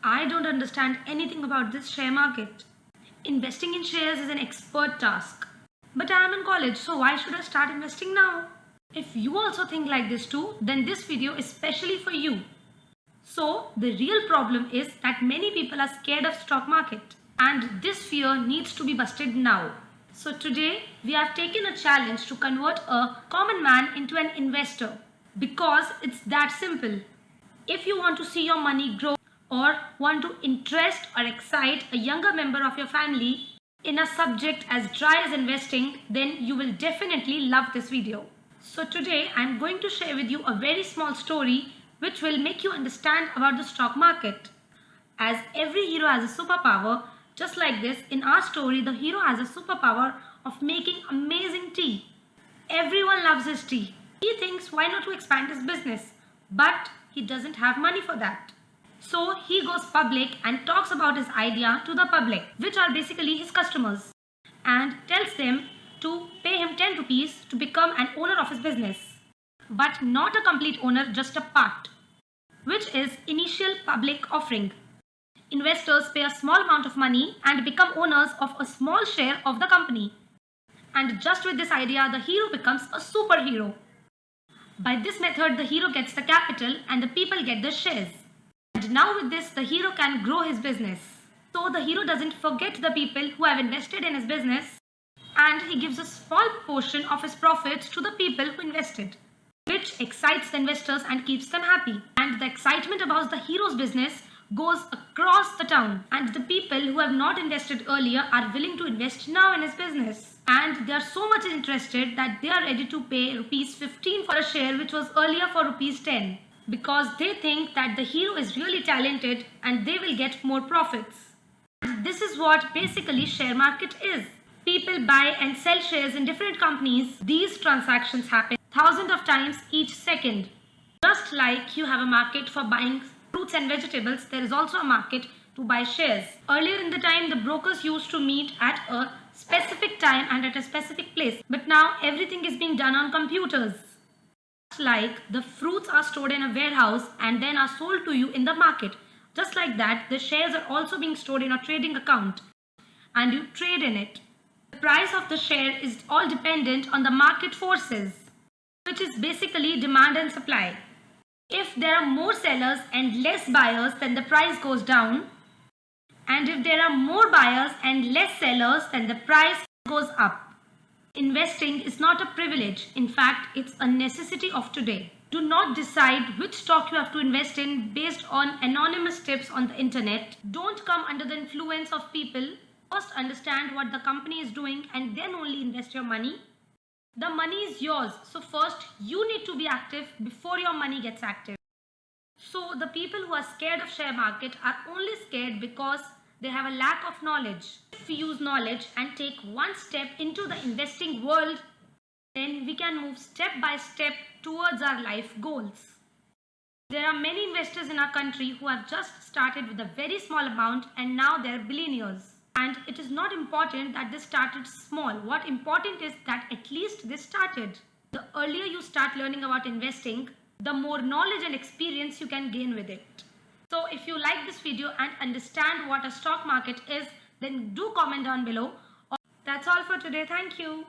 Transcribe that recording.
I don't understand anything about this share market. Investing in shares is an expert task. But I am in college, so why should I start investing now? If you also think like this too, then this video is specially for you. So, the real problem is that many people are scared of stock market, and this fear needs to be busted now. So today, we have taken a challenge to convert a common man into an investor, because it's that simple. If you want to see your money grow or want to interest or excite a younger member of your family in a subject as dry as investing, then you will definitely love this video. So today I am going to share with you a very small story which will make you understand about the stock market. As every hero has a superpower, just like this, in our story the hero has a superpower of making amazing tea. Everyone loves his tea. He thinks why not to expand his business, but he doesn't have money for that. So he goes public and talks about his idea to the public, which are basically his customers, and tells them to pay him 10 rupees to become an owner of his business. But not a complete owner, just a part, which is initial public offering. Investors pay a small amount of money and become owners of a small share of the company. And just with this idea, the hero becomes a superhero. By this method, the hero gets the capital and the people get the shares. And now with this, the hero can grow his business. So the hero doesn't forget the people who have invested in his business, and he gives a small portion of his profits to the people who invested, which excites the investors and keeps them happy. And the excitement about the hero's business goes across the town, and the people who have not invested earlier are willing to invest now in his business. And they are so much interested that they are ready to pay rupees 15 for a share which was earlier for rupees 10, because they think that the hero is really talented and they will get more profits. And this is what basically share market is. People buy and sell shares in different companies. These transactions happen thousands of times each second. Just like you have a market for buying fruits and vegetables, there is also a market to buy shares. Earlier in the time, the brokers used to meet at a specific time and at a specific place. But now everything is being done on computers. Like the fruits are stored in a warehouse and then are sold to you in the market. Just like that, the shares are also being stored in a trading account and you trade in it. The price of the share is all dependent on the market forces, which is basically demand and supply. If there are more sellers and less buyers, then the price goes down. And if there are more buyers and less sellers, then the price goes up. Investing is not a privilege. In fact, it's a necessity of today. Do not decide which stock you have to invest in based on anonymous tips on the internet. Don't come under the influence of people. First understand what the company is doing and then only invest your money. The money is yours. So first you need to be active before your money gets active. So the people who are scared of share market are only scared because they have a lack of knowledge. If we use knowledge and take one step into the investing world, then we can move step by step towards our life goals. There are many investors in our country who have just started with a very small amount and now they are billionaires. And it is not important that they started small. What important is that at least they started. The earlier you start learning about investing, the more knowledge and experience you can gain with it. So if you like this video and understand what a stock market is, then do comment down below. That's all for today. Thank you.